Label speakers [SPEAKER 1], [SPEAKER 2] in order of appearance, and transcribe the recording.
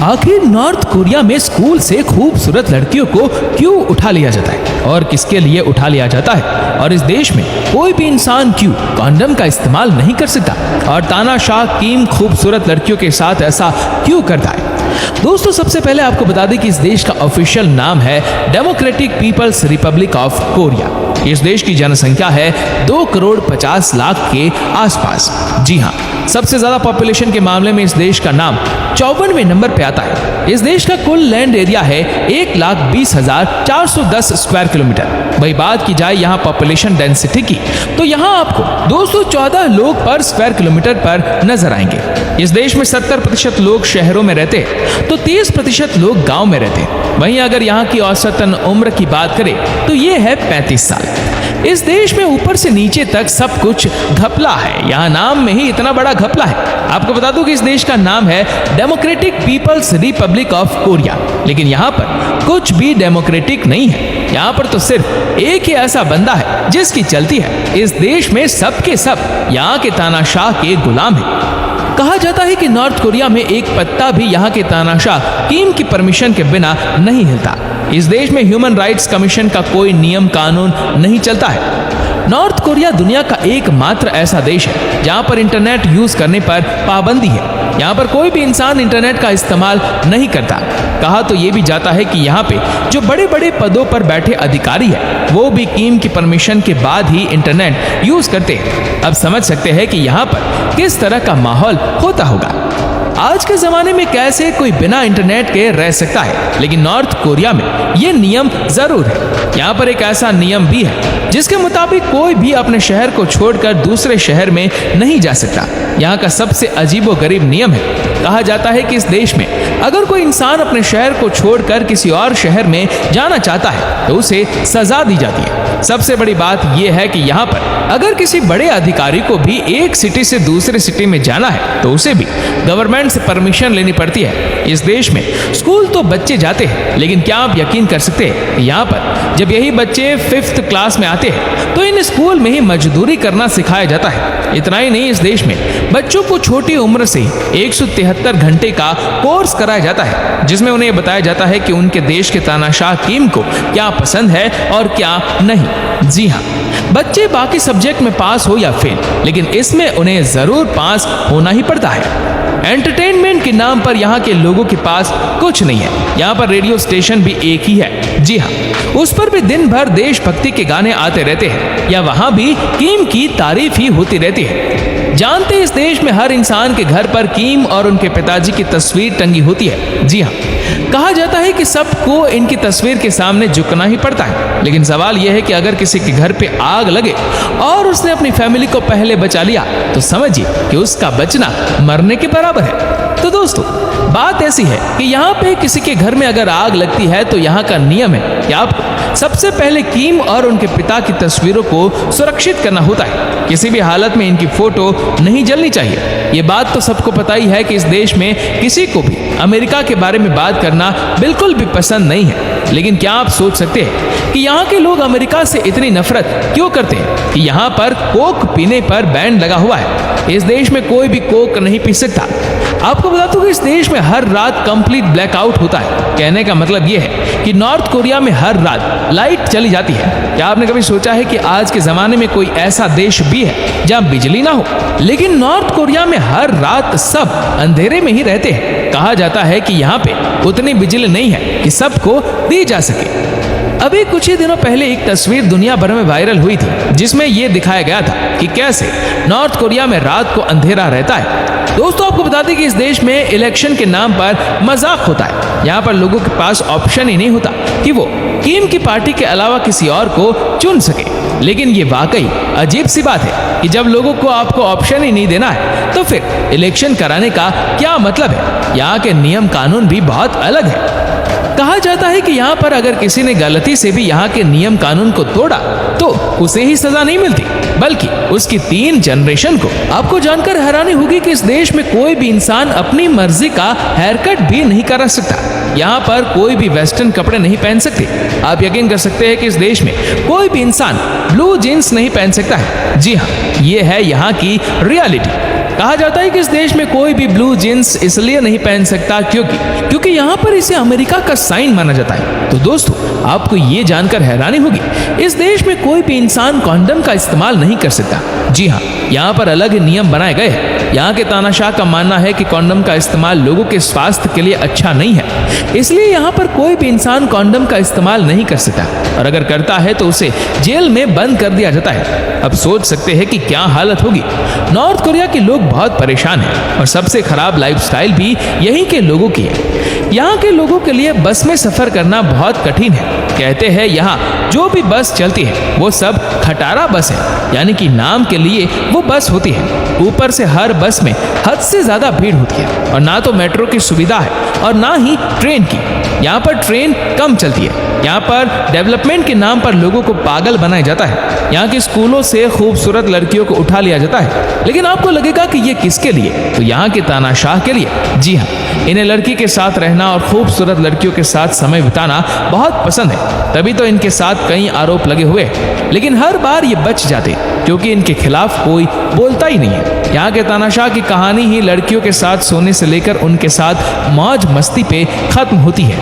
[SPEAKER 1] आखिर north Korea में school से खूबसूरत लड़कियों को क्यों उठा लिया जाता है और किसके लिए उठा लिया जाता है, और इस देश में कोई भी इंसान क्यों कंडोम का इस्तेमाल नहीं कर सकता, और तानाशाह किम खूबसूरत लड़कियों के साथ ऐसा क्यों करता है। दोस्तों, सबसे पहले आपको बता दें कि इस देश का ऑफिशियल नाम है Democratic People's Republic of Korea. इस देश की जनसंख्या है 2,50,00,000 के आसपास। जी हाँ, सबसे ज्यादा पॉपुलेशन के मामले में इस देश का नाम 54वें नंबर पे आता है। इस देश का कुल लैंड एरिया है 1,20,410 स्क्वायर किलोमीटर। वही बात की जाए यहाँ पॉपुलेशन डेंसिटी की, तो यहाँ आपको 214 लोग पर स्क्वायर किलोमीटर पर नजर आएंगे। इस देश में 70% लोग शहरों में रहते हैं, तो 30% लोग गांव में रहते हैं। वहीं अगर यहाँ की औसतन उम्र की बात करें तो ये है 35 साल। इस देश में ऊपर से नीचे तक सब कुछ घपला है। यहाँ नाम में ही इतना बड़ा घपला है। आपको बता दूं कि इस देश का नाम है Democratic People's Republic of Korea, लेकिन यहाँ पर कुछ भी डेमोक्रेटिक नहीं है। यहाँ पर तो सिर्फ एक ही ऐसा बंदा है जिसकी चलती है। इस देश में सब के सब यहाँ के तानाशाह के गुलाम हैं। कहा जाता है कि नॉर्थ कोरिया में एक पत्ता भी यहाँ के तानाशाह किम की परमिशन के बिना नहीं हिलता। इस देश में ह्यूमन राइट्स कमीशन का कोई नियम कानून नहीं चलता है। नॉर्थ कोरिया दुनिया का एकमात्र ऐसा देश है जहाँ पर इंटरनेट यूज करने पर पाबंदी है। यहाँ पर कोई भी इंसान इंटरनेट का इस्तेमाल नहीं करता। कहा तो ये भी जाता है कि यहाँ पे जो बड़े बड़े पदों पर बैठे अधिकारी है वो भी किम की परमिशन के बाद ही इंटरनेट यूज करते हैं। अब समझ सकते हैं कि यहाँ पर किस तरह का माहौल होता होगा। आज के जमाने में कैसे कोई बिना इंटरनेट के रह सकता है, लेकिन नॉर्थ कोरिया में ये नियम जरूर है। यहाँ पर एक ऐसा नियम भी है जिसके मुताबिक कोई भी अपने शहर को छोड़कर दूसरे शहर में नहीं जा सकता। यहाँ का सबसे अजीबोगरीब नियम है, कहा जाता है कि इस देश में अगर कोई इंसान अपने शहर को छोड़कर किसी और शहर में जाना चाहता है तो उसे सजा दी जाती है। सबसे बड़ी बात यह है कि यहाँ पर अगर किसी बड़े अधिकारी को भी एक सिटी से दूसरे सिटी में जाना है तो उसे भी गवर्नमेंट से परमिशन लेनी पड़ती है। इस देश में स्कूल तो बच्चे जाते हैं, लेकिन क्या आप यकीन कर सकते हैं यहाँ पर जब यही बच्चे 5th क्लास में आते हैं तो इन स्कूल में ही मजदूरी करना सिखाया जाता है। इतना ही नहीं, इस देश में बच्चों को छोटी उम्र से 173 घंटे का कोर्स कराया जाता है, जिसमें उन्हें बताया जाता है कि उनके देश के तानाशाह किम को क्या पसंद है और क्या नहीं। जी हाँ, बच्चे बाकी सब्जेक्ट में पास हो या फेल, लेकिन इसमें उन्हें जरूर पास होना ही पड़ता है। एंटरटेनमेंट के नाम पर यहाँ के लोगों के पास कुछ नहीं है। यहाँ पर रेडियो स्टेशन भी एक ही है। जी हाँ, उस पर भी दिन भर देशभक्ति के गाने आते रहते हैं या वहाँ भी किम की तारीफ ही होती रहती है। जानते इस देश में हर इंसान के घर पर किम और उनके पिताजी की तस्वीर टंगी होती है। जी हाँ, कहा जाता है कि सबको इनकी तस्वीर के सामने झुकना ही पड़ता है। लेकिन सवाल यह है कि अगर किसी के घर पे आग लगे और उसने अपनी फैमिली को पहले बचा लिया तो समझिए कि उसका बचना मरने के बराबर है। तो दोस्तों, बात ऐसी है कि यहाँ पे किसी के घर में अगर आग लगती है तो यहाँ का नियम है कि आपको सबसे पहले किम और उनके पिता की तस्वीरों को सुरक्षित करना होता है। किसी भी हालत में इनकी फोटो नहीं जलनी चाहिए। ये बात तो सबको पता ही है कि इस देश में किसी को भी अमेरिका के बारे में बात करना बिल्कुल भी पसंद नहीं है। लेकिन क्या आप सोच सकते हैं कि यहाँ के लोग अमेरिका से इतनी नफरत क्यों करते हैं कि यहाँ पर कोक पीने पर बैन लगा हुआ है। इस देश में कोई भी कोक नहीं पी सकता। आपको बता दूं कि इस देश में हर रात कंप्लीट ब्लैकआउट होता है। कहने का मतलब यह है कि नॉर्थ कोरिया में हर रात लाइट चली जाती है। क्या आपने कभी सोचा है कि आज के जमाने में कोई ऐसा देश भी है जहां बिजली ना हो? लेकिन नॉर्थ कोरिया में हर रात सब अंधेरे में ही रहते हैं। कहा जाता है कि यहाँ पे उतनी बिजली नहीं है कि सबको दी जा सके। अभी कुछ ही दिनों पहले एक तस्वीर दुनिया भर में वायरल हुई थी जिसमें यह दिखाया गया था कि कैसे नॉर्थ कोरिया में रात को अंधेरा रहता है। दोस्तों, आपको बता दें कि इस देश में इलेक्शन के नाम पर मजाक होता है। यहाँ पर लोगों के पास ऑप्शन ही नहीं होता कि वो किम की पार्टी के अलावा किसी और को चुन सके। लेकिन ये वाकई अजीब सी बात है कि जब लोगों को आपको ऑप्शन ही नहीं देना है तो फिर इलेक्शन कराने का क्या मतलब है। यहाँ के नियम कानून भी बहुत अलग है। कहा जाता है कि यहाँ पर अगर किसी ने गलती से भी यहाँ के नियम कानून को तोड़ा तो उसे ही सजा नहीं मिलती, बल्कि उसकी 3 जनरेशन को। आपको जानकर हैरानी होगी कि इस देश में कोई भी इंसान अपनी मर्जी का हेयर कट भी नहीं करा सकता। यहाँ पर कोई भी वेस्टर्न कपड़े नहीं पहन सकते। आप यकीन कर सकते हैं कि इस देश में कोई भी इंसान ब्लू जीन्स नहीं पहन सकता है। जी हाँ, ये है यहाँ की रियलिटी। कहा जाता है कि इस देश में कोई भी ब्लू जींस इसलिए नहीं पहन सकता क्योंकि यहाँ पर इसे अमेरिका का साइन माना जाता है। तो दोस्तों, आपको ये जानकर हैरानी होगी, इस देश में कोई भी इंसान कॉन्डम का इस्तेमाल नहीं कर सकता। जी हाँ, यहाँ पर अलग नियम बनाए गए हैं। यहाँ के तानाशाह का मानना है कि कॉन्डम का इस्तेमाल लोगों के स्वास्थ्य के लिए अच्छा नहीं है, इसलिए यहाँ पर कोई भी इंसान कॉन्डम का इस्तेमाल नहीं कर सकता, और अगर करता है तो उसे जेल में बंद कर दिया जाता है। अब सोच सकते हैं कि क्या हालत होगी। नॉर्थ कोरिया के लोग बहुत परेशान हैं, और सबसे खराब लाइफस्टाइल भी यहीं के लोगों की है। यहाँ के लोगों के लिए बस में सफर करना बहुत कठिन है। कहते हैं यहाँ जो भी बस चलती है वो सब खटारा बस है, यानी कि नाम के लिए वो बस होती है। ऊपर से हर बस में हद से ज्यादा भीड़ होती है, और ना तो मेट्रो की सुविधा है और ना ही ट्रेन की। यहाँ पर ट्रेन कम चलती है। यहाँ पर डेवलपमेंट के नाम पर लोगों को पागल बनाया जाता है। यहाँ के स्कूलों से खूबसूरत लड़कियों को उठा लिया जाता है। लेकिन आपको लगेगा कि ये किसके लिए? तो यहाँ के तानाशाह के लिए। जी हाँ, इन्हें लड़की के साथ रहना और खूबसूरत लड़कियों के साथ समय बिताना बहुत पसंद है, तभी तो इनके साथ कई आरोप लगे हुए हैं। लेकिन हर बार ये बच जाते क्योंकि इनके खिलाफ कोई बोलता ही नहीं है। यहाँ के तानाशाह की कहानी ही लड़कियों के साथ सोने से लेकर उनके साथ मौज मस्ती पे खत्म होती है।